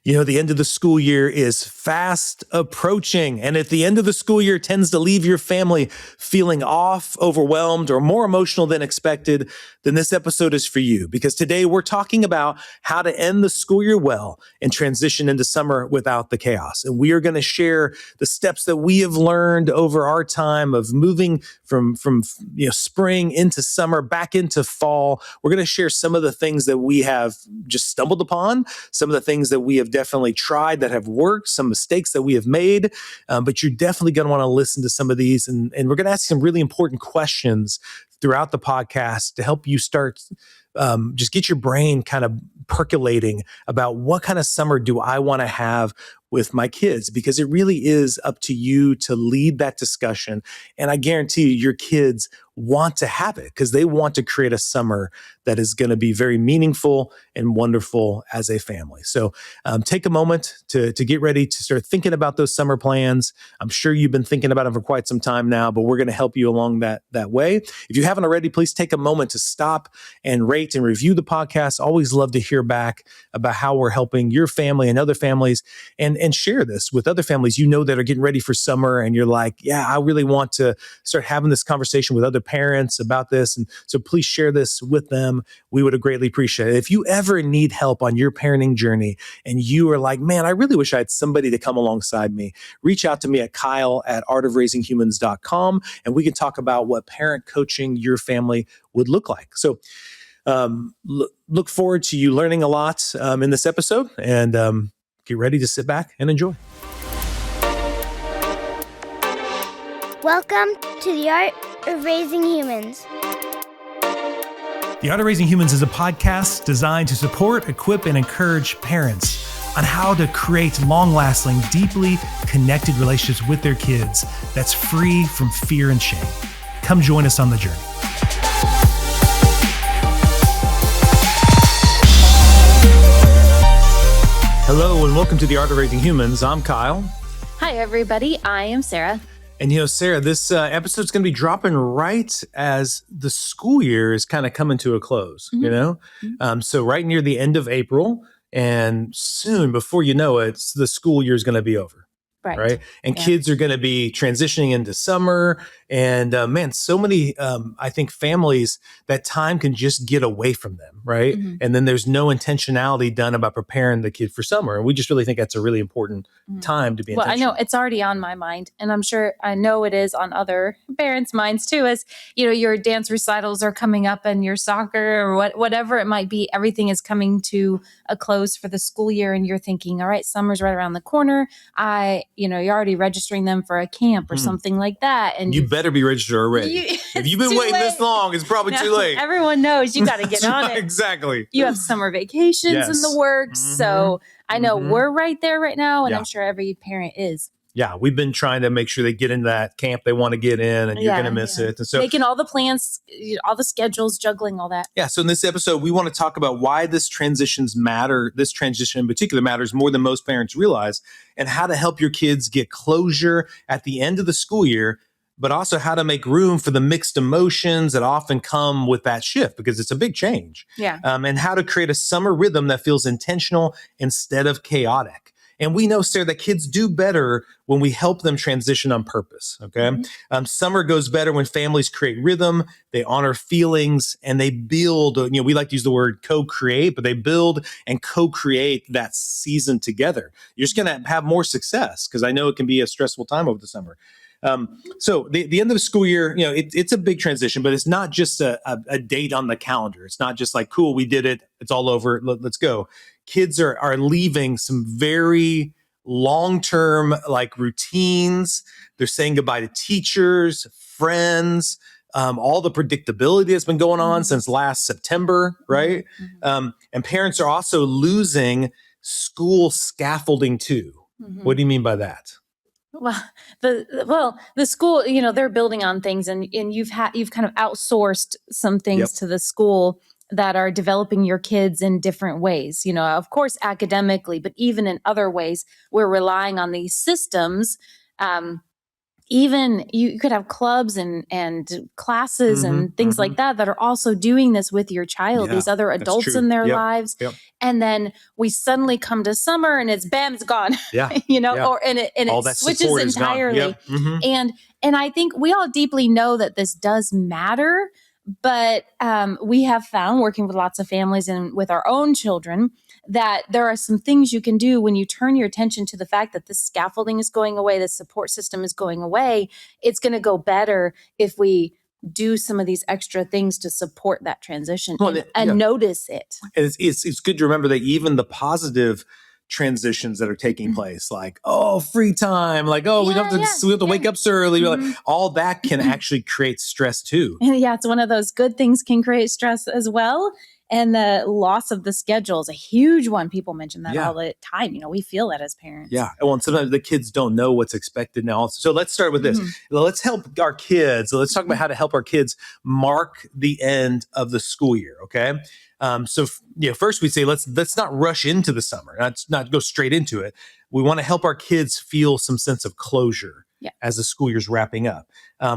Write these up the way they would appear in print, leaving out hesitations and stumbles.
The end of the school year is fast approaching. And at the end of the school year tends to leave your family feeling off, overwhelmed, or more emotional than expected. Then this episode is for you, because today we're talking about how to end the school year well and transition into summer without the chaos. And we are going to share the steps that we have learned over our time of moving from spring into summer, back into fall. We're going to share some of the things that we have just stumbled upon, some of the things that we have definitely tried that have worked, some mistakes that we have made, but you're definitely going to want to listen to some of these. And we're going to ask some really important questions throughout the podcast to help you start just get your brain kind of percolating about what kind of summer do I want to have with my kids, because it really is up to you to lead that discussion. And I guarantee you, your kids want to have it because they want to create a summer that is going to be very meaningful and wonderful as a family. So take a moment to get ready to start thinking about those summer plans. I'm sure you've been thinking about them for quite some time now, but we're going to help you along that way. If you haven't already, please take a moment to stop and rate and review the podcast. Always love to hear back about how we're helping your family and other families, and share this with other families that are getting ready for summer, and you're like, yeah, I really want to start having this conversation with other parents about this. And so please share this with them. We would greatly appreciate it. If you ever need help on your parenting journey and you are like, man, I really wish I had somebody to come alongside me, reach out to me at Kyle@artofraisinghumans.com, and we can talk about what parent coaching your family would look like. So look forward to you learning a lot in this episode, and get ready to sit back and enjoy. Welcome to the Art of Raising Humans. The Art of Raising Humans is a podcast designed to support, equip, and encourage parents on how to create long-lasting, deeply connected relationships with their kids that's free from fear and shame. Come join us on the journey. Hello, and welcome to The Art of Raising Humans. I'm Kyle. Hi, everybody. I am Sarah. And Sarah, this episode's going to be dropping right as the school year is kind of coming to a close, So right near the end of April, and soon, before you know it, the school year is going to be over. Right. And kids are going to be transitioning into summer. And man, so many, I think families, that time can just get away from them. Right. Mm-hmm. And then there's no intentionality done about preparing the kid for summer. And we just really think that's a really important time to be intentional. Well, I know it's already on my mind, and I know it is on other parents' minds too, as your dance recitals are coming up and your soccer or whatever it might be. Everything is coming to a close for the school year, and you're thinking, all right, summer's right around the corner. You're already registering them for a camp or something like that. And you better be registered already. If you've been waiting this long, it's probably too late. Everyone knows you got to get on it. Exactly. You have summer vacations in the works. Mm-hmm. So I know we're right there right now, and I'm sure every parent is. Yeah, we've been trying to make sure they get into that camp they want to get in, and you're going to miss it. And so making all the plans, all the schedules, juggling all that. Yeah, so in this episode, we want to talk about why this transition in particular matters more than most parents realize, and how to help your kids get closure at the end of the school year, but also how to make room for the mixed emotions that often come with that shift, because it's a big change. Yeah. And how to create a summer rhythm that feels intentional instead of chaotic. And we know, Sarah, that kids do better when we help them transition on purpose, okay? Mm-hmm. Summer goes better when families create rhythm, they honor feelings, and they build, we like to use the word co-create, but they build and co-create that season together. You're just going to have more success, because I know it can be a stressful time over the summer. So the end of the school year, it's a big transition, but it's not just a date on the calendar. It's not just like, cool, we did it, it's all over, let's go. Kids are leaving some very long-term routines. They're saying goodbye to teachers, friends, all the predictability that's been going on since last September, right? Mm-hmm. And parents are also losing school scaffolding too. Mm-hmm. What do you mean by that? Well, the school, they're building on things, and you've kind of outsourced some things to the school that are developing your kids in different ways. Of course, academically, but even in other ways, we're relying on these systems even you could have clubs and classes and things like that are also doing this with your child, Yeah, these other that's adults true. in their Yep. lives. Yep. And then we suddenly come to summer and it's bam, it's gone. Yeah. Yeah. Or and All it that switches support is gone. entirely. Yep. Mm-hmm. And I think we all deeply know that this does matter, but we have found working with lots of families and with our own children that there are some things you can do when you turn your attention to the fact that this scaffolding is going away, the support system is going away. It's going to go better if we do some of these extra things to support that transition and notice it. And it's good to remember that even the positive transitions that are taking place, like, oh, free time, like, oh, we don't have to, we have to wake up so early. Like, all that can actually create stress too. And it's one of those good things can create stress as well. And the loss of the schedule is a huge one. People mention that all the time. We feel that as parents. Yeah. Well, and sometimes the kids don't know what's expected now. So let's start with this. Let's help our kids. Let's talk about how to help our kids mark the end of the school year. Okay. First we say, let's not rush into the summer. Let's not go straight into it. We want to help our kids feel some sense of closure as the school year's wrapping up.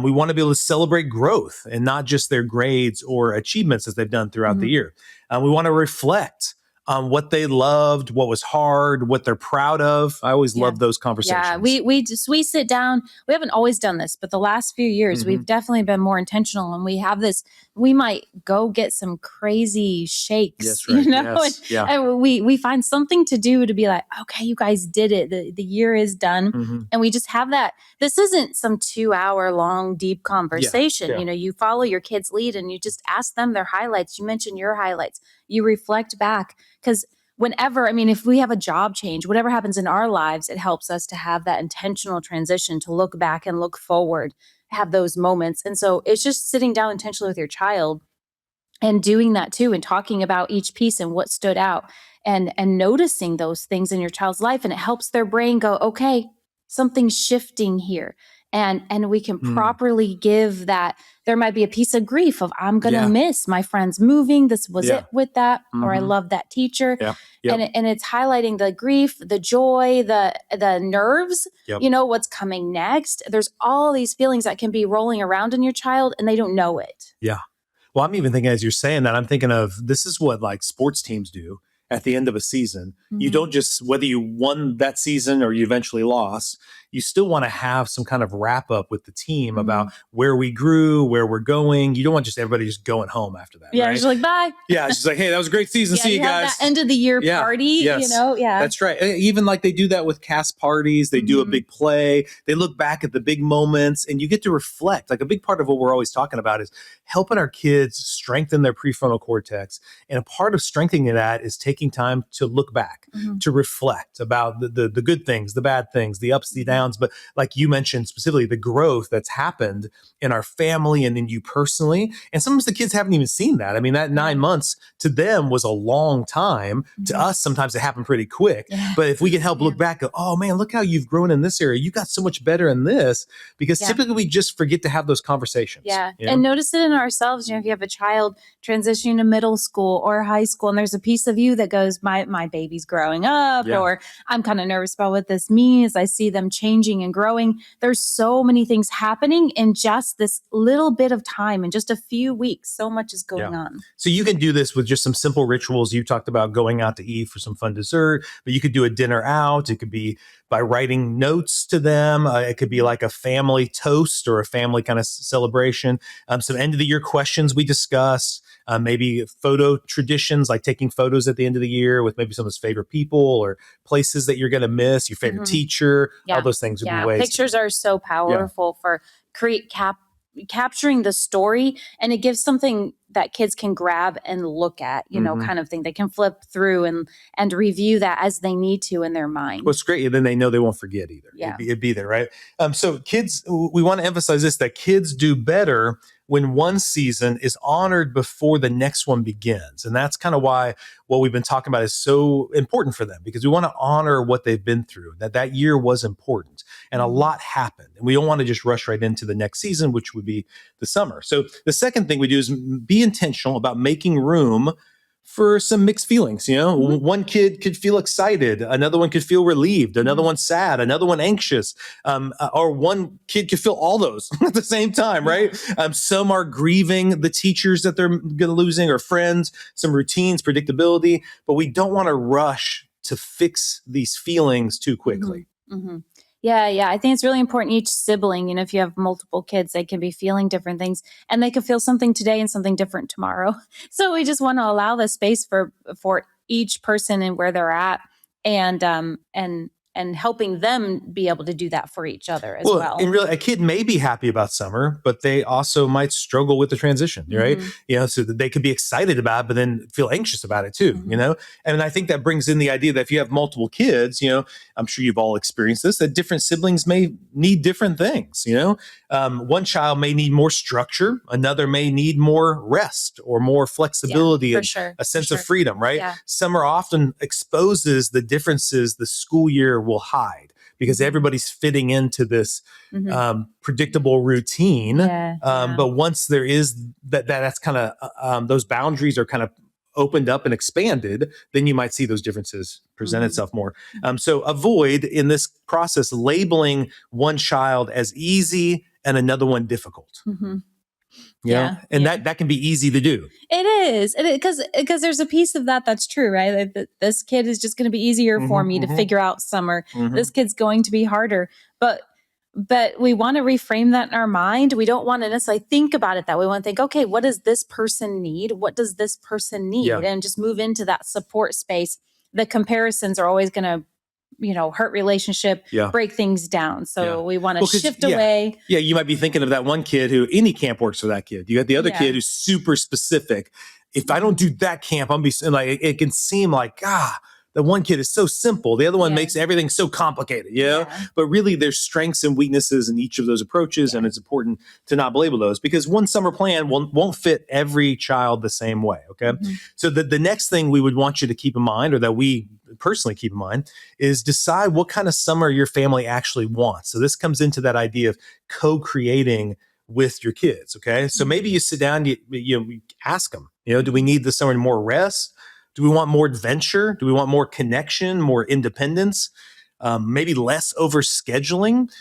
We want to be able to celebrate growth and not just their grades or achievements as they've done throughout the year. We want to reflect on what they loved, what was hard, what they're proud of. I always love those conversations. Yeah, we sit down. We haven't always done this, but the last few years we've definitely been more intentional, and we have this. We might go get some crazy shakes, Yes, right. and we find something to do to be like, okay, you guys did it. The year is done, and we just have that. This isn't some 2-hour long deep conversation. You follow your kid's lead, and you just ask them their highlights. You mention your highlights. You reflect back. Because if we have a job change, whatever happens in our lives, it helps us to have that intentional transition to look back and look forward, have those moments. And so it's just sitting down intentionally with your child and doing that too, and talking about each piece and what stood out and noticing those things in your child's life. And it helps their brain go, okay, something's shifting here. And we can properly give that. There might be a piece of grief of, I'm going to miss my friends moving. This was it with that. Or I love that teacher. And it's highlighting the grief, the joy, the nerves, what's coming next. There's all these feelings that can be rolling around in your child and they don't know it. Yeah. Well, I'm even thinking as you're saying that, I'm thinking of this is what like sports teams do at the end of a season. You don't just, whether you won that season or you eventually lost, you still want to have some kind of wrap up with the team about where we grew, where we're going. You don't want just everybody just going home after that. Yeah, right? just like, bye. Yeah, it's just like, hey, that was a great season. See you guys. That end of the year party, Yes. That's right. Even like they do that with cast parties. They do a big play. They look back at the big moments and you get to reflect. Like a big part of what we're always talking about is helping our kids strengthen their prefrontal cortex. And a part of strengthening that is taking time to look back, to reflect about the good things, the bad things, the ups, the downs. But like you mentioned specifically, the growth that's happened in our family and in you personally. And sometimes the kids haven't even seen that. I mean, that 9 months to them was a long time. To us, sometimes it happened pretty quick. But if we can help look back, go, oh man, look how you've grown in this area. You got so much better in this, because typically we just forget to have those conversations. Yeah. And notice it in ourselves. If you have a child transitioning to middle school or high school, and there's a piece of you that goes, my baby's growing up, or I'm kind of nervous about what this means. I see them changing and growing. There's so many things happening in just this little bit of time, in just a few weeks. So much is going on. So you can do this with just some simple rituals. You talked about going out to eat for some fun dessert, but you could do a dinner out. It could be by writing notes to them. It could be like a family toast or a family kind of celebration. Some end of the year questions we discuss. Maybe photo traditions, like taking photos at the end of the year with maybe someone's favorite people or places that you're going to miss, your favorite teacher, all those things would be ways. Pictures are so powerful for capturing the story, and it gives something that kids can grab and look at, kind of thing. They can flip through and review that as they need to in their mind. What's great, and then they know they won't forget either. Yeah. It'd be there, right? So kids, we want to emphasize this, that kids do better when one season is honored before the next one begins. And that's kind of why what we've been talking about is so important for them, because we want to honor what they've been through, that year was important and a lot happened. And we don't want to just rush right into the next season, which would be the summer. So the second thing we do is be intentional about making room for some mixed feelings. One kid could feel excited, another one could feel relieved, another one sad, another one anxious, or one kid could feel all those at the same time, right? Some are grieving the teachers that they're losing or friends, some routines, predictability, but we don't want to rush to fix these feelings too quickly. Yeah. I think it's really important. Each sibling, if you have multiple kids, they can be feeling different things, and they could feel something today and something different tomorrow. So we just want to allow the space for each person and where they're at, and helping them be able to do that for each other as well. And really, a kid may be happy about summer, but they also might struggle with the transition, right? So that they could be excited about it, but then feel anxious about it too, And I think that brings in the idea that if you have multiple kids, I'm sure you've all experienced this, that different siblings may need different things, One child may need more structure, another may need more rest or more flexibility and a sense of freedom, right? Yeah. Summer often exposes the differences the school year will hide because everybody's fitting into this predictable routine. But once there is that's kind of those boundaries are kind of opened up and expanded, then you might see those differences present itself more. So avoid in this process labeling one child as easy and another one difficult. That can be easy to do. It is because there's a piece of that's true, right? That this kid is just going to be easier for me to figure out summer. This kid's going to be harder, but we want to reframe that in our mind. We don't want to necessarily think about it that way. We want to think, okay, what does this person need? What does this person need? And just move into that support space. The comparisons are always going to hurt relationship, break things down. So we want to shift away. Yeah, you might be thinking of that one kid who any camp works for that kid. You got the other kid who's super specific. If I don't do that camp, I'm be like, it can seem like, the one kid is so simple. The other one makes everything so complicated, But really there's strengths and weaknesses in each of those approaches. And it's important to not belabel those because one summer plan won't fit every child the same way. Okay. So the next thing we would want you to keep in mind, or that we personally keep in mind, is decide what kind of summer your family actually wants. So this comes into that idea of co-creating with your kids. Okay. So maybe you sit down, you ask them, do we need this summer more rest? Do we want more adventure? Do we want more connection, more independence? Maybe less overscheduling?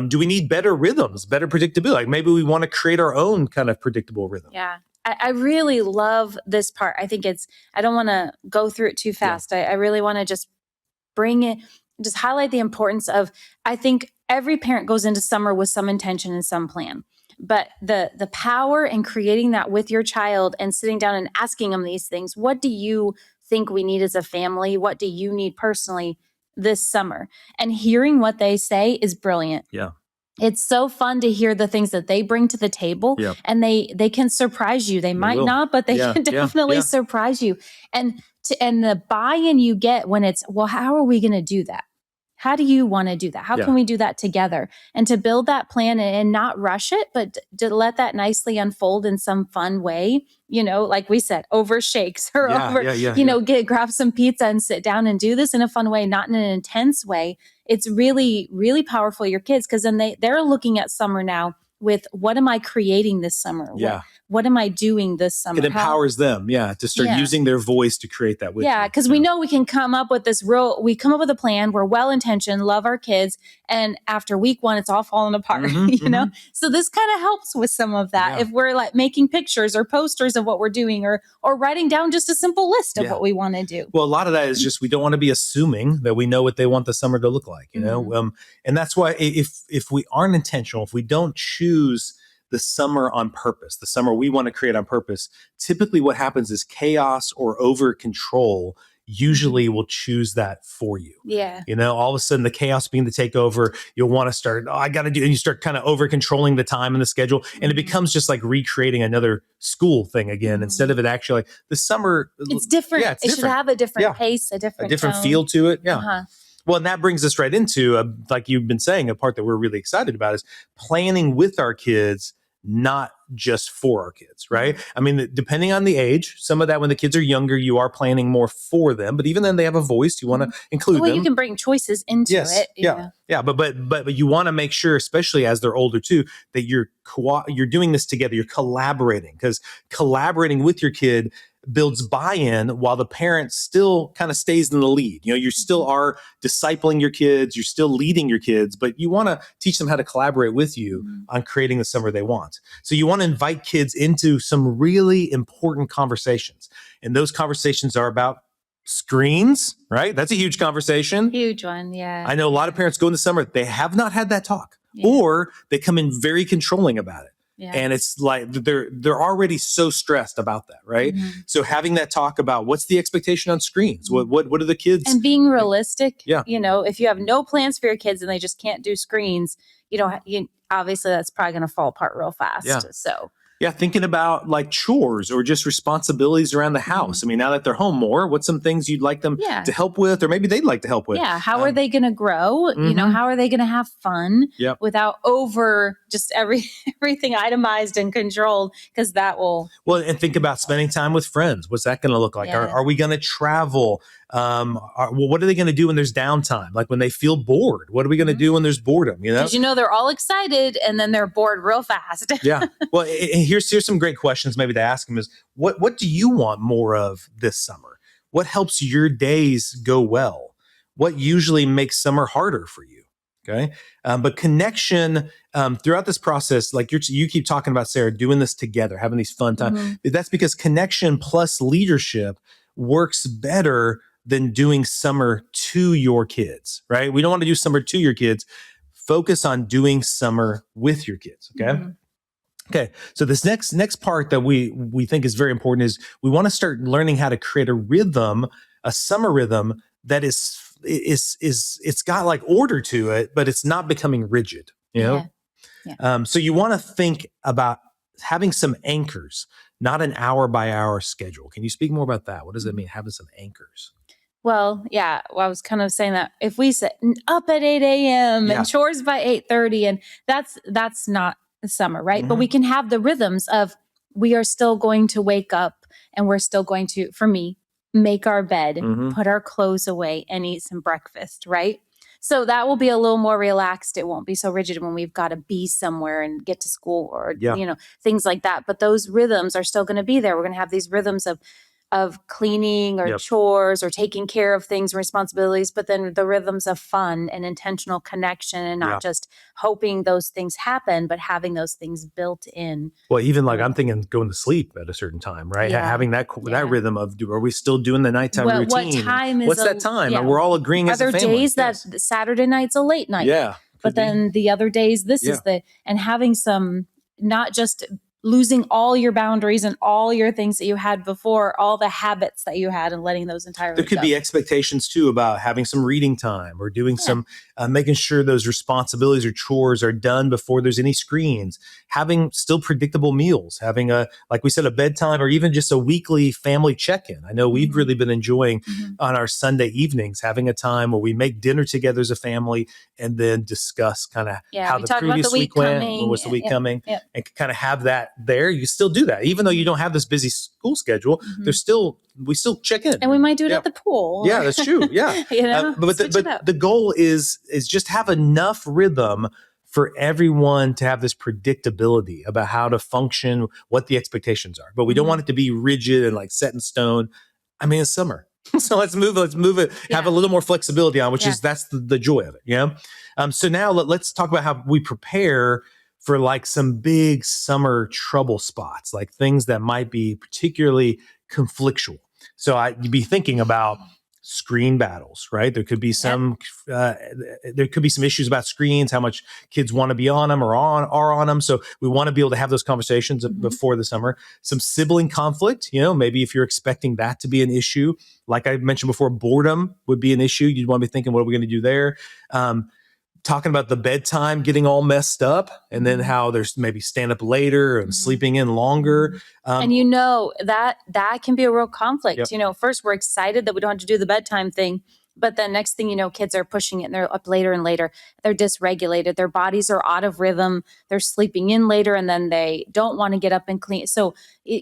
Do we need better rhythms, better predictability? Like maybe we want to create our own kind of predictable rhythm. Yeah. I really love this part. I think I don't want to go through it too fast. I really want to just bring it, just highlight the importance of, I think every parent goes into summer with some intention and some plan. But the power in creating that with your child and sitting down and asking them these things, what do you think we need as a family? What do you need personally this summer? And hearing what they say is brilliant. Yeah. It's so fun to hear the things that they bring to the table, and they can surprise you. They might not, but they can definitely surprise you. And the buy-in you get when it's, well, how are we going to do that? How do you want to do that? How can we do that together? And to build that plan and not rush it, but to let that nicely unfold in some fun way, like we said, over shakes or grab some pizza and sit down and do this in a fun way, not in an intense way. It's really, really powerful, your kids, because then they're looking at summer now with, what am I creating this summer? What am I doing this summer? It empowers them, to start using their voice to create that with you. Because we know we can come up with we come up with a plan, we're well-intentioned, love our kids, and after week one, it's all falling apart, So this kind of helps with some of that. If we're like making pictures or posters of what we're doing or writing down just a simple list of what we want to do. Well, a lot of that is just, we don't want to be assuming that we know what they want the summer to look like, and that's why if we aren't intentional, if we don't choose the summer on purpose, the summer we want to create on purpose, typically what happens is chaos or over control usually will choose that for you. All of a sudden the chaos being to take over, you'll want to start, I got to do, and you start kind of over controlling the time and the schedule. And it becomes just like recreating another school thing again, instead of it actually, like the summer. It's different. It should have a different pace, a different tone. Feel to it. Well, and that brings us right into, like you've been saying, a part that we're really excited about is planning with our kids, not just for our kids, right? I mean, depending on the age, some of that when the kids are younger, you are planning more for them, but even then they have a voice, you want to include them. Well, you can bring choices into it. Yeah. But you want to make sure, especially as they're older too, that you're doing this together, you're collaborating, because collaborating with your kid builds buy-in while the parent still kind of stays in the lead. You still are discipling your kids, you're still leading your kids, but you want to teach them how to collaborate with you on creating the summer they want. So you want to invite kids into some really important conversations. And those conversations are about screens, right? That's a huge conversation. Huge one, yeah. I know a lot of parents go in the summer, they have not had that talk, Yeah. or they come in very controlling about it. Yeah. And it's like they're already so stressed about that, right? So having that talk about what's the expectation on screens, what are the kids, and being realistic. Yeah. If you have no plans for your kids and they just can't do screens, obviously that's probably going to fall apart real fast. Yeah. So Yeah, thinking about like chores or just responsibilities around the house. I mean, now that they're home more, what's some things you'd like them to help with, or maybe they'd like to help with? Yeah. How are they going to grow? How are they going to have fun without just everything itemized and controlled? Because that will. Well, and think about spending time with friends. What's that going to look like? Yeah. Are we going to travel? What are they going to do when there's downtime? Like when they feel bored, what are we going to do when there's boredom? Because they're all excited and then they're bored real fast. Yeah. Well, here's some great questions maybe to ask them is what do you want more of this summer? What helps your days go well? What usually makes summer harder for you? Okay. But connection throughout this process, like you keep talking about, Sarah, doing this together, having these fun times. That's because connection plus leadership works better than doing summer to your kids, right? We don't want to do summer to your kids. Focus on doing summer with your kids. Okay. Okay. So this next part that we think is very important is we want to start learning how to create a rhythm, a summer rhythm that it's got like order to it, but it's not becoming rigid, Yeah. So you want to think about having some anchors, not an hour by hour schedule. Can you speak more about that? What does it mean, having some anchors? Well, yeah. Well, I was kind of saying that if we set up at 8 a.m. and chores by 8:30, and that's not the summer, right? But we can have the rhythms of we are still going to wake up and we're still going to, for me, make our bed, put our clothes away and eat some breakfast, right? So that will be a little more relaxed. It won't be so rigid when we've got to be somewhere and get to school or, things like that. But those rhythms are still going to be there. We're going to have these rhythms of cleaning or chores or taking care of things, responsibilities, but then the rhythms of fun and intentional connection and not just hoping those things happen, but having those things built in. Well, even like I'm thinking going to sleep at a certain time, right? Having that rhythm of, are we still doing the nighttime routine? What time is What's that time? And we're all agreeing as a family. Are there days that Saturday night's a late night? Yeah. But then the other days, this is and having some, not just losing all your boundaries and all your things that you had before, all the habits that you had, and letting those entirely There could go. be expectations too about having some reading time or doing some, making sure those responsibilities or chores are done before there's any screens, having still predictable meals, having like we said, a bedtime or even just a weekly family check-in. I know we've really been enjoying on our Sunday evenings, having a time where we make dinner together as a family and then discuss kind of how the previous week went, what was the week coming, and kind of have that there. You still do that even though you don't have this busy school schedule. We still check in, and we might do it at the pool. Yeah, that's true. Yeah. But the goal is just have enough rhythm for everyone to have this predictability about how to function, what the expectations are. But we don't want it to be rigid and like set in stone. I mean, it's summer. So let's move it, have a little more flexibility on, which is that's the joy of it. So now let's talk about how we prepare for like some big summer trouble spots, like things that might be particularly conflictual. So you'd be thinking about screen battles, right? There could be some issues about screens, how much kids want to be on them or are on them. So we want to be able to have those conversations before the summer. Some sibling conflict, maybe if you're expecting that to be an issue, like I mentioned before, boredom would be an issue. You'd want to be thinking, what are we going to do there? Talking about the bedtime getting all messed up, and then how there's maybe stand up later and sleeping in longer. And that can be a real conflict. First we're excited that we don't have to do the bedtime thing, but then next thing you know, kids are pushing it and they're up later and later. They're dysregulated. Their bodies are out of rhythm. They're sleeping in later and then they don't want to get up and clean. So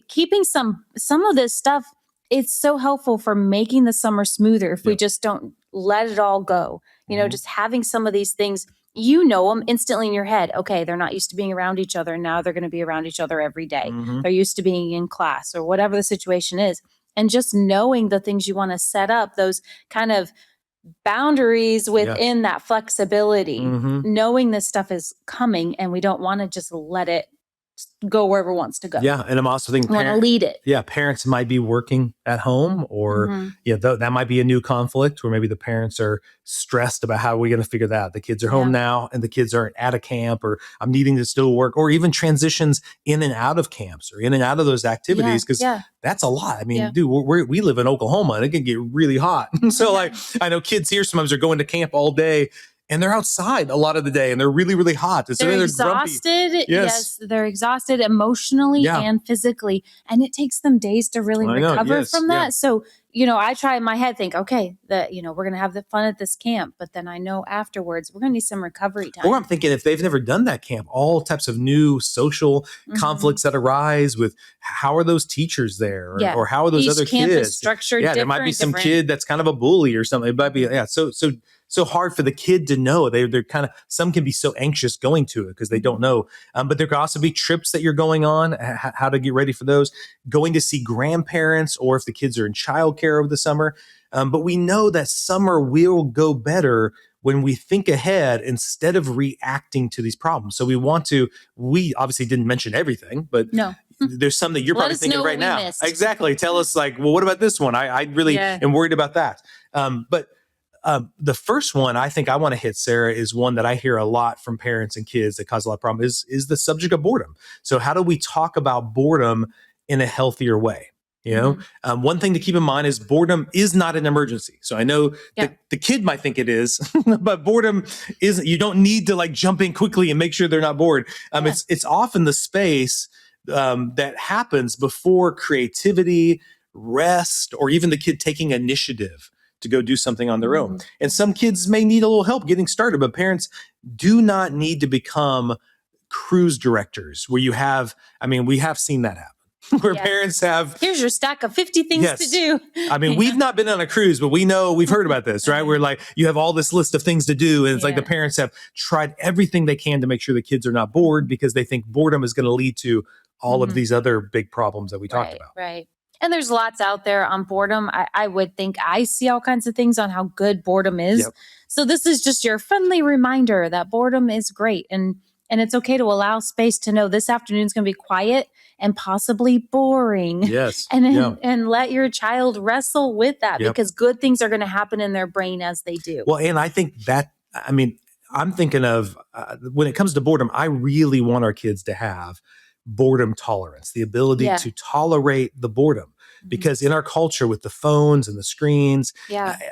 keeping some of this stuff, it's so helpful for making the summer smoother if we just don't let it all go. Just having some of these things, them instantly in your head. Okay, they're not used to being around each other. Now they're going to be around each other every day. They're used to being in class or whatever the situation is. and just knowing the things you want to set up, those kind of boundaries within that flexibility, knowing this stuff is coming and we don't want to just let it go wherever it wants to go. Yeah. And I'm also thinking want to lead it. Yeah. Parents might be working at home or that might be a new conflict where maybe the parents are stressed about how are we going to figure that out. The kids are home now and the kids aren't at a camp, or I'm needing to still work, or even transitions in and out of camps or in and out of those activities. Cause that's a lot. I mean, dude, we live in Oklahoma and it can get really hot. So like, I know kids here sometimes are going to camp all day and they're outside a lot of the day and they're really, really hot. And so they're grumpy. exhausted. Yes, they're exhausted emotionally and physically. And it takes them days to really recover from that. So, I try in my head, think, okay, we're going to have the fun at this camp. But then I know afterwards we're going to need some recovery time. Or I'm thinking if they've never done that camp, all types of new social conflicts that arise with how are those teachers there? Or how are those Each other camp kids? Is structured there might be some kid that's kind of a bully or something. It might be, so hard for the kid to know. They're kind of, some can be so anxious going to it because they don't know. But there could also be trips that you're going on, how to get ready for those, going to see grandparents, or if the kids are in childcare over the summer. But we know that summer will go better when we think ahead instead of reacting to these problems. So we obviously didn't mention everything, but there's some that you're probably thinking right now. Missed. Exactly. Tell us what about this one? I really am worried about that. But the first one I think I want to hit, Sarah, is one that I hear a lot from parents and kids that cause a lot of problems is the subject of boredom. So how do we talk about boredom in a healthier way? One thing to keep in mind is boredom is not an emergency. So I know the kid might think it is, but boredom isn't. You don't need to like jump in quickly and make sure they're not bored. It's often the space that happens before creativity, rest, or even the kid taking initiative to go do something on their own. And some kids may need a little help getting started, but parents do not need to become cruise directors where we have seen that happen. Where parents have, here's your stack of 50 things to do. We've not been on a cruise, but we've heard about this, right? Where like you have all this list of things to do. And it's like the parents have tried everything they can to make sure the kids are not bored because they think boredom is going to lead to all of these other big problems that we talked about. Right. And there's lots out there on boredom. I would think I see all kinds of things on how good boredom is. Yep. So this is just your friendly reminder that boredom is great. And it's okay to allow space to know this afternoon's going to be quiet and possibly boring. Yes. And let your child wrestle with that because good things are going to happen in their brain as they do. Well, and I think I'm thinking of when it comes to boredom, I really want our kids to have boredom tolerance, the ability to tolerate the boredom. Because in our culture with the phones and the screens,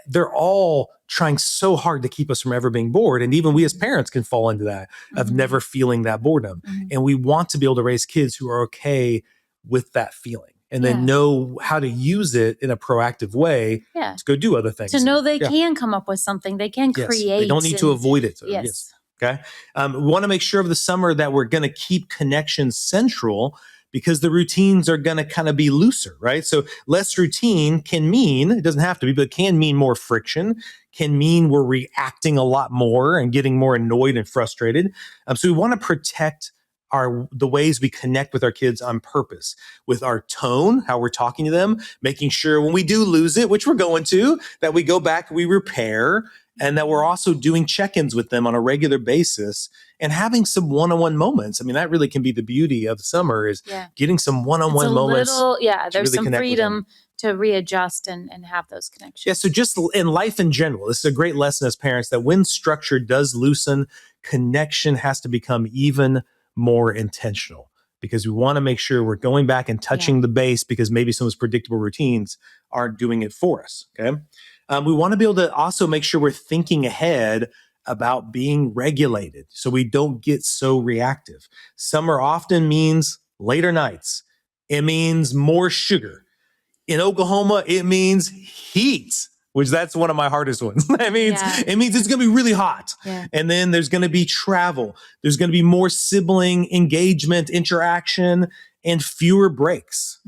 they're all trying so hard to keep us from ever being bored. And even we as parents can fall into that of never feeling that boredom. And we want to be able to raise kids who are okay with that feeling and then know how to use it in a proactive way to go do other things. To know they can come up with something, they can create. They don't need to avoid it. Yes. Okay. We want to make sure of the summer that we're going to keep connections central because the routines are going to kind of be looser, right? So less routine can mean, it doesn't have to be, but it can mean more friction, can mean we're reacting a lot more and getting more annoyed and frustrated. So we want to protect the ways we connect with our kids on purpose, with our tone, how we're talking to them, making sure when we do lose it, which we're going to, that we go back, we repair, and that we're also doing check-ins with them on a regular basis and having some one-on-one moments. I mean, that really can be the beauty of summer is getting some one-on-one moments. There's really some freedom to readjust and have those connections. Yeah, so just in life in general, this is a great lesson as parents that when structure does loosen, connection has to become even more intentional because we want to make sure we're going back and touching the base because maybe some of those predictable routines aren't doing it for us, okay? We want to be able to also make sure we're thinking ahead about being regulated so we don't get so reactive. Summer often means later nights. It means more sugar. In Oklahoma, it means heat, which that's one of my hardest ones. It means it's going to be really hot. Yeah. And then there's going to be travel. There's going to be more sibling engagement, interaction, and fewer breaks.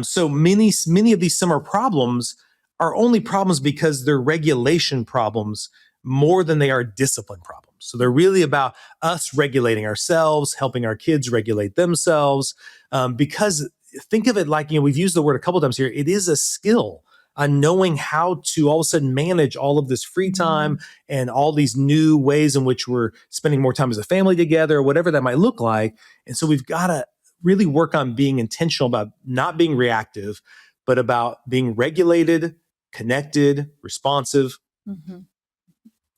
So many of these summer problems are only problems because they're regulation problems more than they are discipline problems. So they're really about us regulating ourselves, helping our kids regulate themselves, because think of it like, we've used the word a couple times here. It is a skill on knowing how to all of a sudden manage all of this free time and all these new ways in which we're spending more time as a family together, whatever that might look like. And so we've got to really work on being intentional about not being reactive, but about being regulated, connected, responsive.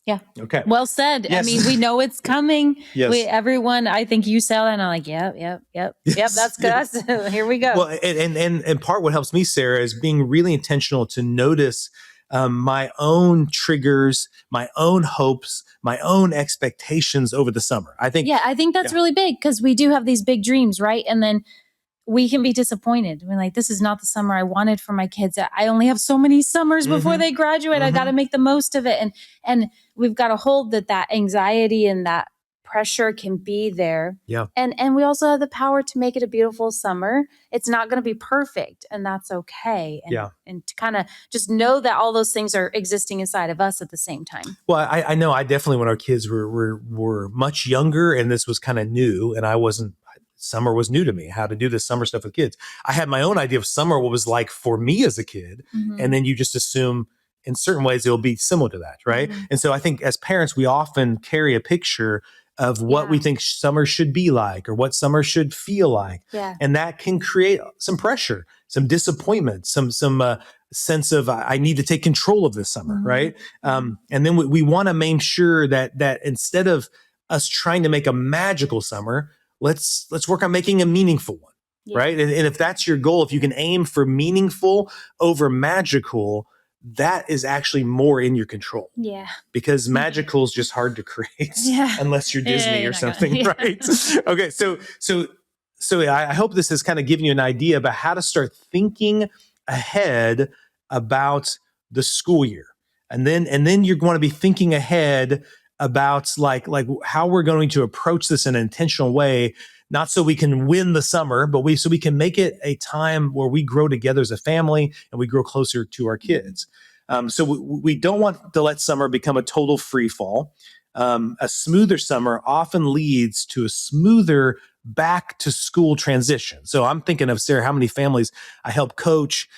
Yeah. Okay. Well said. Yes. I mean, we know it's coming. Yes. Everyone, I think you said that, and I'm like, yep. Yes. That's good. Here we go. Well, and part what helps me, Sarah, is being really intentional to notice my own triggers, my own hopes, my own expectations over the summer. I think that's really big, because we do have these big dreams, right? And then we can be disappointed. We're like, this is not the summer I wanted for my kids. I only have so many summers before they graduate. I got to make the most of it. And we've got to hold that anxiety and that pressure can be there. Yeah. And we also have the power to make it a beautiful summer. It's not going to be perfect, and that's okay. And to kind of just know that all those things are existing inside of us at the same time. Well, I know I definitely, when our kids were much younger and this was kind of new, and summer was new to me, how to do this summer stuff with kids. I had my own idea of summer, what it was like for me as a kid. And then you just assume in certain ways it'll be similar to that, right? And so I think as parents, we often carry a picture of what we think summer should be like or what summer should feel like. Yeah. And that can create some pressure, some disappointment, some sense of I need to take control of this summer, right? And then we want to make sure that instead of us trying to make a magical summer, let's work on making a meaningful one, right? And if that's your goal, if you can aim for meaningful over magical, that is actually more in your control. Yeah. Because magical is just hard to create unless you're Disney or something, right? Okay, so I hope this has kind of given you an idea about how to start thinking ahead about the school year. And then you're going to be thinking ahead about like how we're going to approach this in an intentional way, not so we can win the summer, but so we can make it a time where we grow together as a family and we grow closer to our kids. So we don't want to let summer become a total free fall. A smoother summer often leads to a smoother back to school transition. So I'm thinking of, Sarah, how many families I help coach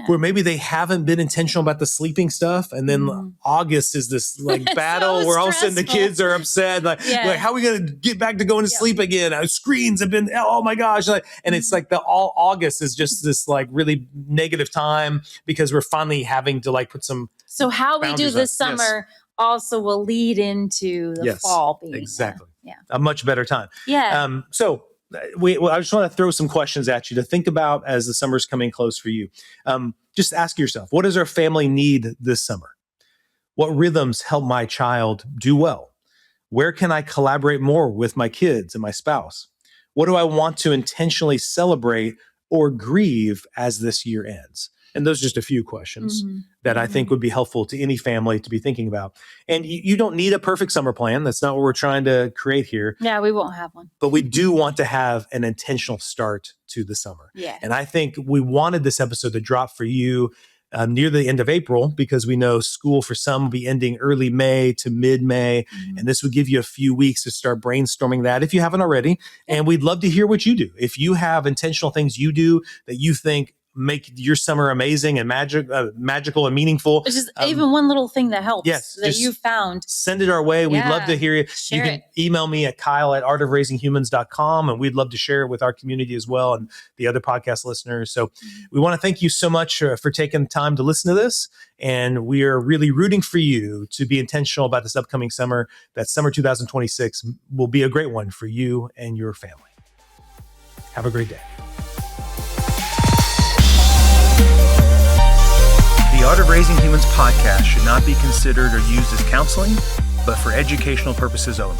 where maybe they haven't been intentional about the sleeping stuff. And then August is this like battle where all of a sudden the kids are upset. Like how are we going to get back to going to sleep again? Our screens have been, oh my gosh. And it's like all August is just this like really negative time because we're finally having to like put some. So how we do this summer also will lead into the fall being exactly a much better time. So I just want to throw some questions at you to think about as the summer's coming close for you. Just ask yourself, what does our family need this summer? What rhythms help my child do well? Where can I collaborate more with my kids and my spouse? What do I want to intentionally celebrate or grieve as this year ends? And those are just a few questions that I think would be helpful to any family to be thinking about. And you don't need a perfect summer plan. That's not what we're trying to create here. Yeah, we won't have one. But we do want to have an intentional start to the summer. Yeah. And I think we wanted this episode to drop for you near the end of April, because we know school for some will be ending early May to mid-May. And this would give you a few weeks to start brainstorming that if you haven't already. And we'd love to hear what you do. If you have intentional things you do that you think make your summer amazing and magical and meaningful. It's just even one little thing that helps that you found. Send it our way. We'd love to hear it. Share you can email me at kyle@artofraisinghumans.com, and we'd love to share it with our community as well and the other podcast listeners. So we want to thank you so much for taking time to listen to this. And we are really rooting for you to be intentional about this upcoming summer. That summer 2026 will be a great one for you and your family. Have a great day. The Art of Raising Humans podcast should not be considered or used as counseling, but for educational purposes only.